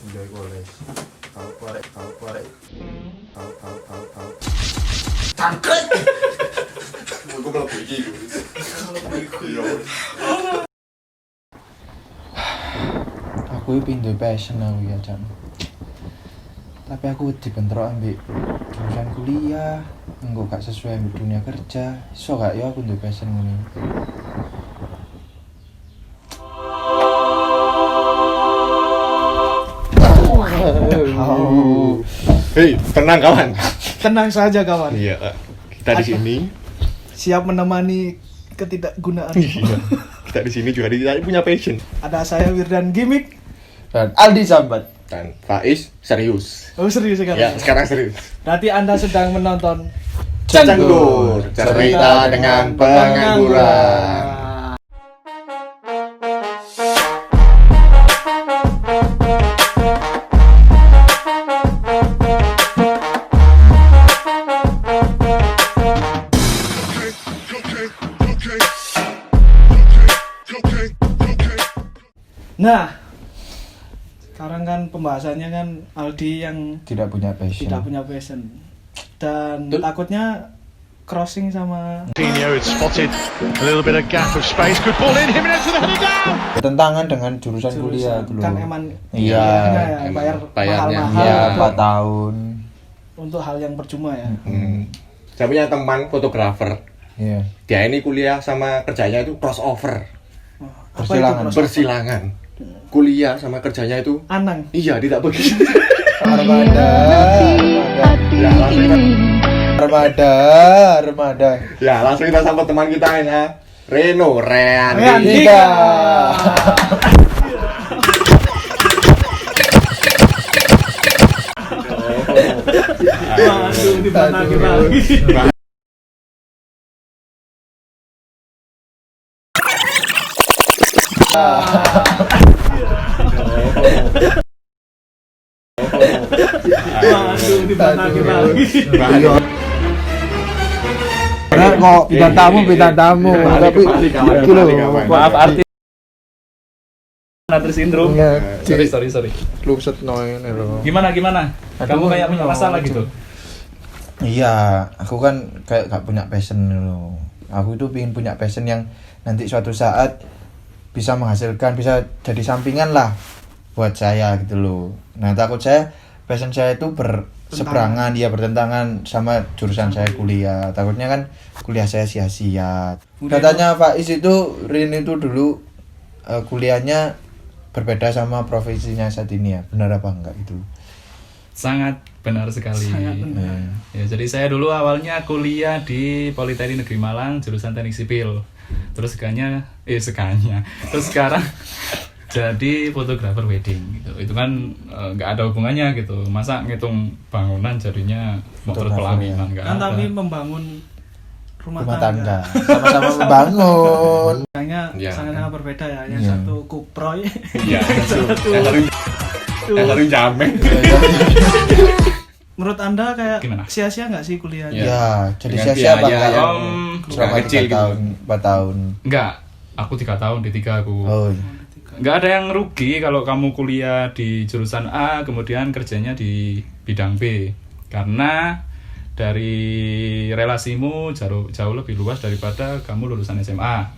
Enjoy college. Tahu korek. Tahu. Cangkrik. Aku mlebu iki. Aku pindah passion aku ya Chan. Tapi aku dibentrok ambil jurusan kuliah, engko gak sesuai ambil dunia kerja. Iso gak ya aku duwe passion ngene. Hei, tenang kawan. Tenang saja kawan. Iya, kita di sini. Siap menemani ketidakgunaan. Iya, kita di sini juga tidak punya passion. Ada saya Wirdan Gimik. Dan Aldi Sambat. Dan Faiz serius. Oh serius sekarang. Ya, sekarang serius. Berarti Anda sedang menonton Canggur, cerita dengan pengangguran. Nah, sekarang kan pembahasannya kan Aldi yang Tidak punya passion. tidak punya passion dan takutnya crossing sama Coutinho had spotted a little bit of gap of space. Good ball in, Jimenez with the header down. Bertentangan dengan jurusan kuliah dulu. kan emang Iya, ya, emang bayar bayarnya. mahal-mahal Iya, untuk- 4 tahun. untuk hal yang percuma ya. Saya punya teman fotografer. Iya. Dia ini kuliah sama kerjanya itu crossover, Apa Persilangan. itu cross- bersilangan. Kuliah sama kerjanya itu Anang. iya tidak begitu. Armada. Ya, langsung kita, Armada. ya, langsung kita sambut teman kita ini ya. Reno Reandi. Tiga. Waduh, dibantah lagi. Waduh, dibantah lagi. Karena kok bintang tamu, tapi Kembali, gitu loh. kawan. Maaf arti Nader sindrom. Sorry. Luset noin lho. Gimana? Kamu kayak punya masalah gitu. Iya, aku kan kayak gak punya passion loh. Aku itu pengen punya passion yang nanti suatu saat bisa menghasilkan, bisa jadi sampingan lah buat saya gitu loh. Nah, takut saya passion saya itu berseberangan, ya bertentangan sama jurusan saya kuliah. Takutnya kan kuliah saya sia-sia. Katanya Pak Is itu Rin itu dulu kuliahnya berbeda sama profesinya saat ini ya. Benar apa enggak itu? Sangat benar sekali. Sangat benar. Ya, jadi saya dulu awalnya kuliah di Politeknik Negeri Malang jurusan Teknik Sipil. Terus Terus sekarang jadi fotografer wedding gitu. Itu kan nggak ada hubungannya gitu. Masa ngitung bangunan jadinya motor Fotografer, pelaminan nggak Kan ada. tapi membangun rumah Rumah tangga. tangga sama-sama membangun. Kayaknya Ya. sangat-sangat berbeda ya. Yang Iya. satu kuproy, Iya, satu yang harus jamek. Menurut Anda kayak Gimana? sia-sia nggak sih kuliahnya? Iya. Ya, jadi Dengan sia-sia biaya Pak yang selama kecil 3 gitu. tahun, 4 tahun. Enggak, aku 3 tahun, di 3 aku. Oh, iya. Nggak ada yang rugi kalau kamu kuliah di jurusan A kemudian kerjanya di bidang B, karena dari relasimu jauh lebih luas daripada kamu lulusan SMA.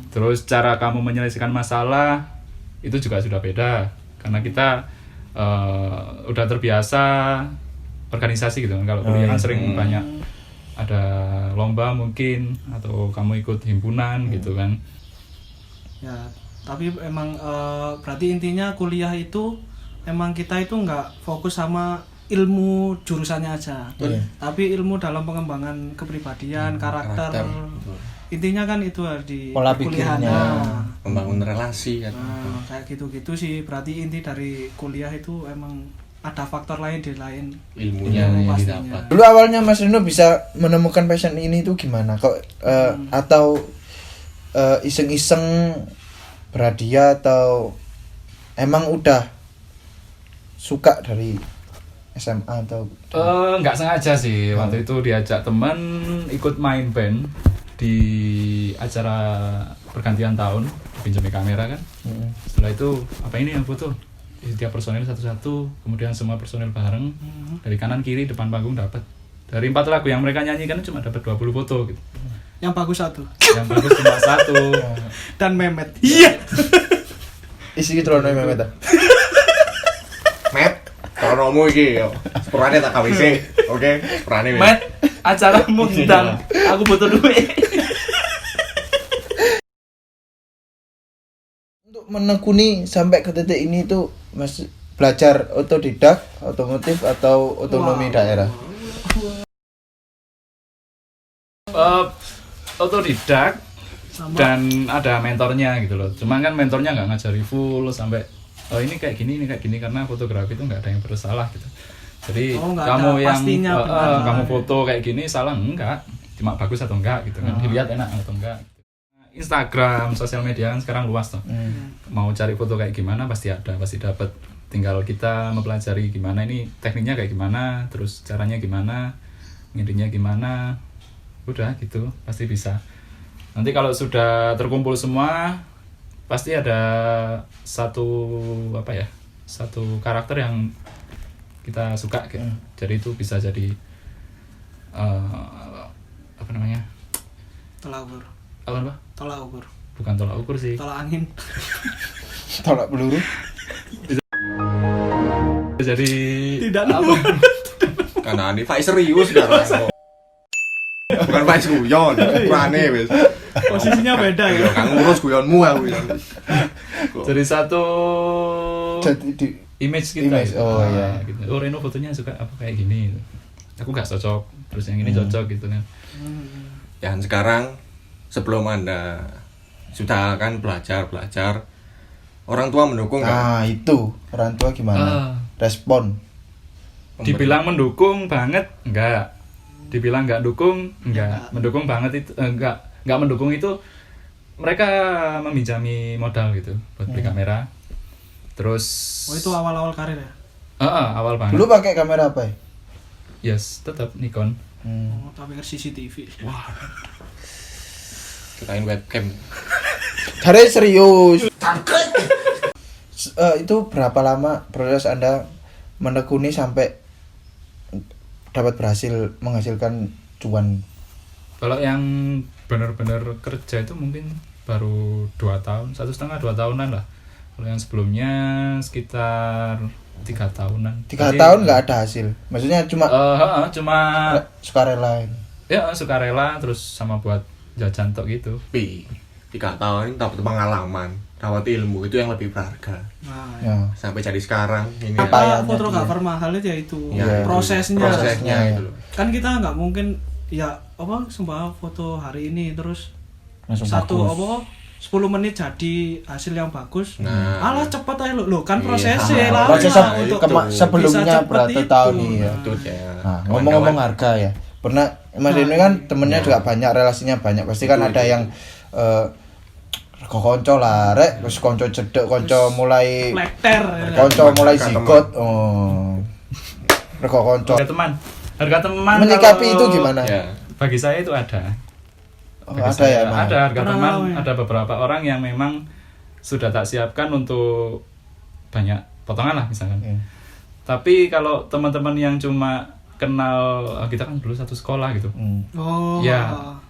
Terus cara kamu menyelesaikan masalah itu juga sudah beda, karena kita udah terbiasa organisasi gitu kan. Kalau kuliah kan sering banyak ada lomba mungkin, atau kamu ikut himpunan gitu kan. Ya, tapi emang berarti intinya kuliah itu emang kita itu nggak fokus sama ilmu jurusannya aja, tapi ilmu dalam pengembangan kepribadian, karakter. Intinya kan itu di Pola kuliahan. pikirnya. Nah, Membangun relasi kan. kayak gitu-gitu sih. Berarti inti dari kuliah itu emang ada faktor lain di lain Ilmunya ilmu yang pastinya. didapat. Dulu awalnya Mas Rino bisa menemukan passion ini tuh gimana? Kok atau iseng-iseng berhadiah atau emang udah suka dari SMA atau Nggak sengaja sih, waktu itu diajak teman ikut main band di acara pergantian tahun, pinjami kamera kan. Setelah itu apa ini yang foto? Setiap personil satu-satu, kemudian semua personil bareng dari kanan kiri depan panggung dapat. Dari 4 lagu yang mereka nyanyikan cuma dapat 20 foto gitu. Yang bagus 1 Yang bagus cuma 1. dan memet. Iya. Isi gitu loh Mehmet. Met, kalau nomu iki yo. Sepurane tak KWC. Oke, sepurane. Met, acaramu undang. Aku butuh duit. Untuk menekuni sampai ke titik ini tuh Mas belajar otodidak, otomotif atau otonomi daerah? Otodidak Sama. dan ada mentornya gitu loh. Cuman kan mentornya nggak ngajari full sampai oh ini kayak gini karena fotografi itu nggak ada yang bersalah gitu. Jadi Nggak kamu ada yang pastinya benar. kamu foto kayak gini salah enggak, cuma bagus atau enggak gitu kan. Dilihat enak atau enggak. Instagram, sosial media kan sekarang luas tuh. Mau cari foto kayak gimana pasti ada, pasti dapat. Tinggal kita mempelajari gimana ini tekniknya kayak gimana, terus caranya gimana, ngeditnya gimana. Udah gitu, pasti bisa. Nanti kalau sudah terkumpul semua, pasti ada satu karakter yang kita suka gitu. Jadi itu bisa jadi Tolak ukur. apa? Tolak ukur. Bukan tolak ukur sih. Tolak angin. Tolak peluru. Jadi Tidak apa? Karena ini Faiz serius sekarang. Bukan Faiz guyon, sepurane wis. Posisinya beda ya. Kang ngurus guyonmu aku. Jadi satu Jadi di image kita. Image, oh iya. Gitu. Oh Reno fotonya suka apa kayak gini. Aku gak cocok, terus yang ini cocok gitu kan. Dan sekarang sebelum Anda sudah kan belajar, orang tua mendukung kan? itu orang tua gimana? Respon. Dibilang mendukung banget enggak. Dibilang enggak dukung enggak. Mendukung banget itu enggak mendukung itu mereka meminjami modal gitu buat beli kamera. Terus Oh itu awal-awal karir ya? awal banget. Dulu pakai kamera apa ya? Yes, tetap Nikon. Oh, tapi CCTV. Wah. Kirain webcam. Cari serius. Itu berapa lama proses Anda menekuni sampai dapat berhasil menghasilkan cuan? Kalau yang benar-benar kerja itu mungkin baru 2 tahun, 1,5 2 tahunan lah. Kalau yang sebelumnya sekitar 3 tahunan. 3 tahun nggak ada hasil. Maksudnya cuma cuma sukarela. ya sukarela terus sama buat jajan tok gitu. Tapi 3 tahun ini dapat pengalaman, dapat ilmu itu yang lebih berharga. Nah, Ya. Sampai jadi sekarang ini Apa ya? fotografer mahal itu ya itu Ya, prosesnya. prosesnya Ya. itu loh. Kan kita nggak mungkin ya apa sembah foto hari ini terus Langsung satu bagus. apa 10 menit jadi hasil yang bagus. Nah. Alah cepat aja lo kan Iya. prosesnya Nah, lama Proses untuk sebelumnya bisa cepet berapa itu. tahun iya. Itu ya. Nah, ngomong-ngomong harga ya. Pernah Mas Reno kan temennya juga banyak, relasinya banyak. Pasti kan ada yang rego konco lah, rek, wis konco cedek, konco mulai Flekter. konco mulai Harga zigot. Oh. Rego konco. Harga teman Menyikapi kalau itu gimana? Ya. bagi saya itu ada. Oh, Bagi ada saya ya, Mas? ada harga Pernah teman, ngalamin. ada beberapa orang yang memang sudah tak siapkan untuk banyak potongan lah misalkan. Iya. Tapi kalau teman-teman yang cuma kenal kita kan dulu satu sekolah gitu. Oh.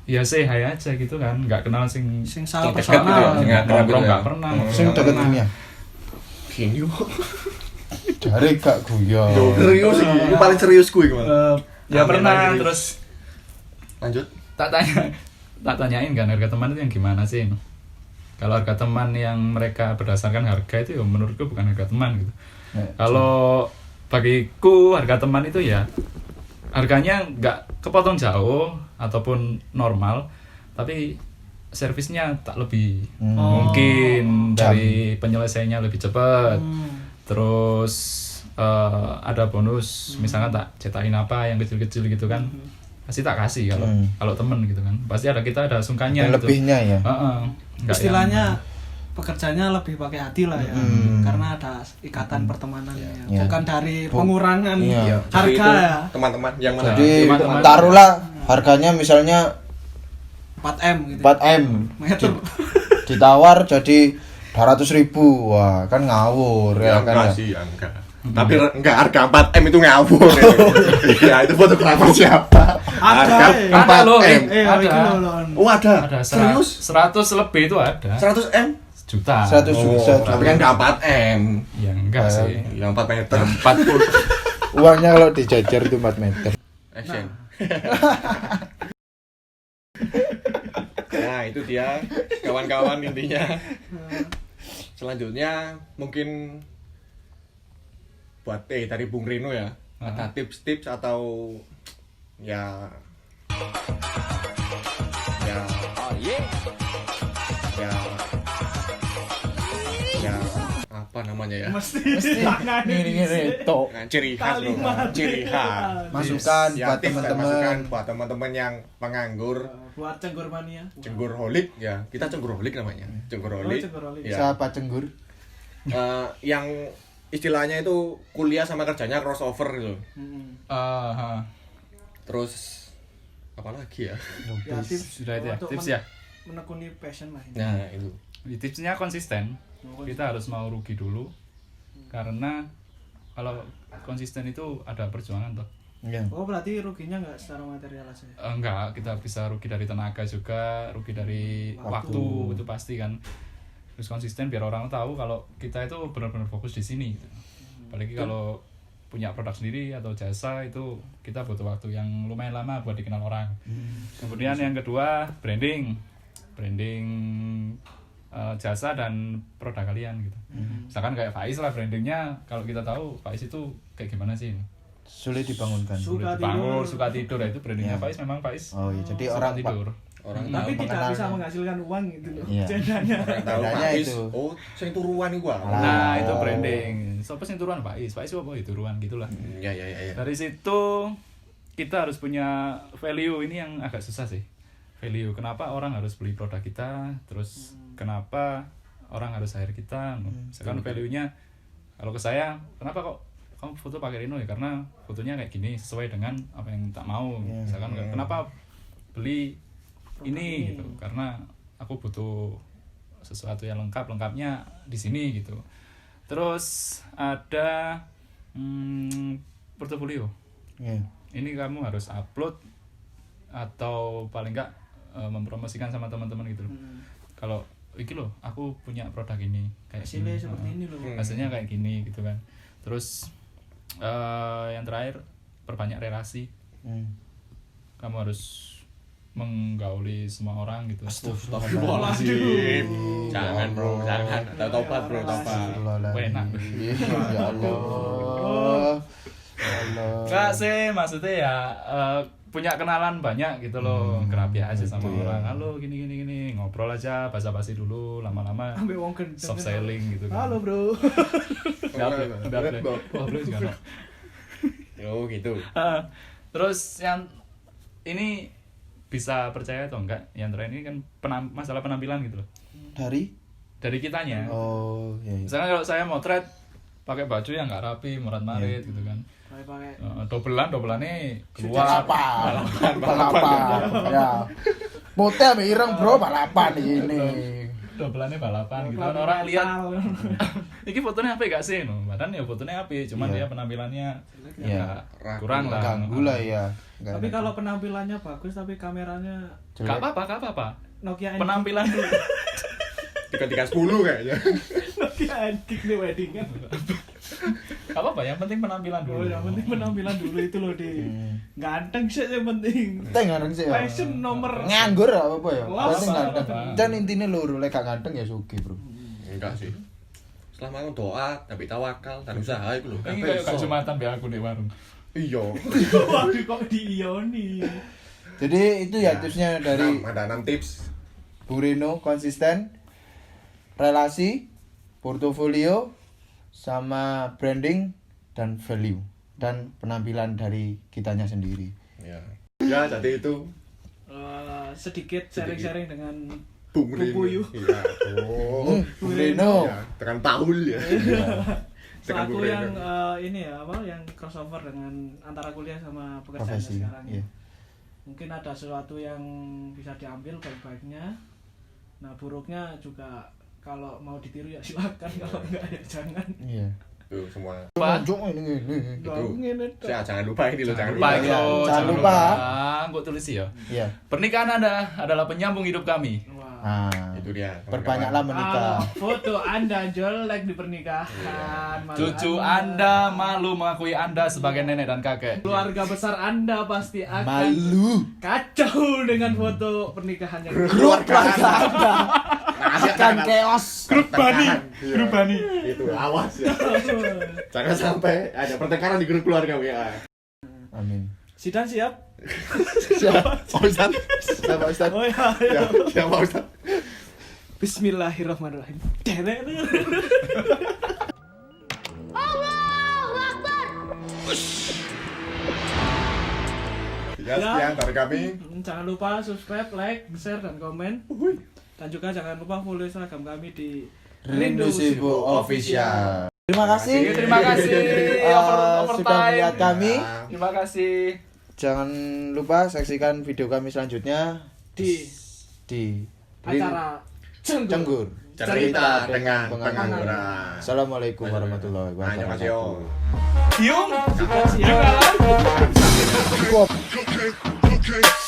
Ya say hi aja gitu kan, nggak kenal sing Sing salah Dekat gitu ya, personal. sing akrab gitu nongkrong ya. nggak pernah. Sing nggak deket pernah. ini ya. Gini kok. Dari gak guyon. Serius sih, ini paling serius gue gimana? Ya Amin, pernah amin. terus Lanjut. tak tanyain kan harga teman itu yang gimana sih. Kalau harga teman yang mereka berdasarkan harga itu ya menurutku bukan harga teman gitu. Ya, Kalau bagiku harga teman itu ya harganya nggak kepotong jauh ataupun normal, tapi servisnya tak lebih mungkin dari penyelesaiannya lebih cepat. Terus ada bonus misalkan tak cetakin apa yang kecil-kecil gitu kan, pasti tak kasih kalau temen gitu kan, pasti kita ada sungkannya Yang gitu. lebihnya ya. Nggak Istilahnya pekerjanya lebih pakai hati lah ya. Karena ada ikatan pertemanan ya. Ya. Bukan dari pengurangan Iya. harga Itu ya. teman-teman yang mana? Jadi teman-teman. taruhlah harganya misalnya 4M gitu. 4M. Meter. Ditawar jadi 200.000, wah kan ngawur Ya ya kan enggak ya. sih, ya enggak. Tapi enggak harga 4M itu ngawur. Iya, itu fotografer siapa? Harga Ada loh, 4M. ada. itu loh. Oh, ada. Ada Serius? 100 lebih itu ada. 100M? Juta. 100 Oh, juta. tapi kan enggak 4M. Ya enggak sih. Yang 4 meter. 40. Uangnya kalau dijajar itu 4 meter. Action. Nah, itu dia kawan-kawan intinya. Selanjutnya mungkin buat dari Bung Rino ya. Ada tips-tips atau ya ya ya apa namanya ya? Ini tok. Nah, ciri khas loh, ciri khas. Masukan Ya, buat tips dan teman-teman. masukan buat teman-teman yang penganggur, Buat cenggur mania. cenggurolik ya. Kita cenggurolik namanya. Cenggurolik. Oh, cenggurolik. Ya. Siapa cenggur? Yang istilahnya itu kuliah sama kerjanya crossover gitu. Terus apa lagi ya? Ya, tips Sudah itu ya, untuk tips ya. menekuni passion lah ini. Nah, itu. Tipsnya konsisten. Kita harus mau rugi dulu. Karena kalau konsisten itu ada perjuangan toh. Iya. Oh, berarti ruginya nggak secara material aja. Enggak, kita bisa rugi dari tenaga juga, rugi dari waktu itu pasti kan. Terus konsisten biar orang tahu kalau kita itu benar-benar fokus di sini gitu. Apalagi kalau punya produk sendiri atau jasa itu kita butuh waktu yang lumayan lama buat dikenal orang. Kemudian yang kedua, branding jasa dan produk kalian gitu. Misalkan kayak Faiz lah, brandingnya kalau kita tahu Faiz itu kayak gimana sih? Sulit dibangunkan. Suka Dibangun, tidur. suka tidur itu brandingnya Faiz memang Faiz. Oh iya, jadi Suka orang tidur. Orang Tapi tahu tidak mengenal- bisa menghasilkan uang gitu loh. Iya. Jadinya. orang tahu Bedanya Faiz. itu. Oh, sing turuan iku ah. Nah, itu branding. Sopo sing turuan Faiz? Faiz apa itu turuan gitulah. Ya ya ya. Dari situ kita harus punya value, ini yang agak susah sih. Value, kenapa orang harus beli produk kita, terus kenapa orang harus hire kita. Misalkan value-nya kalau ke saya, kenapa kok kamu foto pakai Reno ya? Karena fotonya kayak gini sesuai dengan apa yang tak mau. Misalkan kenapa beli ini gitu, karena aku butuh sesuatu yang lengkapnya di sini gitu. Terus ada portofolio. Iya. Ini kamu harus upload atau paling enggak mempromosikan sama teman-teman gitu loh. Kalau iki loh, aku punya produk ini kayak Hasilnya gini. seperti ini loh. Hasilnya kayak gini gitu kan. Terus yang terakhir, perbanyak relasi. Kamu harus menggauli semua orang gitu. Astagfirullahaladzim. Jangan bro, jangan. Tobat bro, tobat. Enak. Ya Allah. Enggak sih, maksudnya ya punya kenalan banyak gitu loh, kerapi aja sama orang. Halo, gini, ngobrol aja, basa-basi dulu, lama-lama Ambil uang gendeng. soft selling gitu kan. Halo, Bro. Udah, wah, belum juga. Oh gitu. Terus yang ini bisa percaya atau enggak? Yang terakhir ini kan masalah penampilan gitu loh. Dari kitanya. Oh, iya. Misalkan kalau saya motret pakai baju yang nggak rapi, morat-marit gitu kan. Pakai Dobelannya keluar. Balapan. Ya. Motel ireng bro, balapan ini. Dobelannya balapan gitu kan, orang lihat. Iki fotonya apa gak sih? No, badan ya fotonya apa, cuman dia penampilannya Iya. ya kurang lah. Ganggu lah ya. Nggak Tapi ada. kalau penampilannya bagus tapi kameranya Gak apa-apa. Nokia Penampilan dulu. 3310 kayaknya. Nokia antik nih weddingan. Gak apa-apa, yang penting penampilan Oh, dulu. yang penting penampilan dulu itu loh di ganteng sih yang penting. Tengaran sih ya. Fashion nomor Nganggur apa ya? Wah, Berarti apa, ganteng. apa. Dan intinya loro lek gak ganteng ya sugih, Bro. Enggak sih. Selama aku doa, tapi tawakal dan usaha itu loh. Ini kayak gak Jumatan be aku di warung. Iya. Waduh kok diioni. Jadi itu ya tipsnya dari Ada 6 tips. Bu Rino, konsisten, relasi, portofolio, sama branding dan value dan penampilan dari kitanya sendiri. Ya. Ya, jadi itu Sedikit sharing-sharing dengan Bung Pupuyu. Iya. Oh. Bu Rino. Ya, dengan Paul ya. Dengan Selaku Bung yang Reno. ini ya apa yang crossover dengan antara kuliah sama pekerjaan Profesi. sekarang. Iya. Mungkin ada sesuatu yang bisa diambil baik-baiknya. Nah, buruknya juga kalau mau ditiru ya silakan, kalau enggak ya jangan. Iya. Tuh semua. Lanjut ini. Itu. Jangan lupa ini loh, jangan Lupa lupa. itu, Jangan jangan lupa. lupa. Gue tulis ya. Iya. Pernikahan Anda adalah penyambung hidup kami. Wah. Nah, Itu dia. perbanyaklah menikah. Foto Anda jelek di pernikahan. Malu Cucu Anda malu mengakui Anda sebagai nenek dan kakek. Keluarga besar Anda pasti akan Malu. kacau dengan foto pernikahannya. Grup keluarga Anda akan chaos. Grup Bani. Iya. Grup Bani. Itu awas ya. Jangan sampai ada pertengkaran di grup keluarga ya. Amin. Sidan siap? Siapa? Ustaz. Siapa Ustaz? Oh ya. Ya, siapa Ustaz? Bismillahirrahmanirrahim. Derek. Sekian dari kami. Jangan lupa subscribe, like, share, dan komen. Dan juga jangan lupa follow Instagram kami di Rindu Sibuk Official. Terima kasih. Terima kasih. Sudah melihat kami. Terima kasih. Jangan lupa saksikan video kami selanjutnya di di acara Cenggur. Cerita dengan pengangguran. pengangguran. Assalamualaikum warahmatullahi Annyeonghaseyo. wabarakatuh. Yung. Siap. Okay.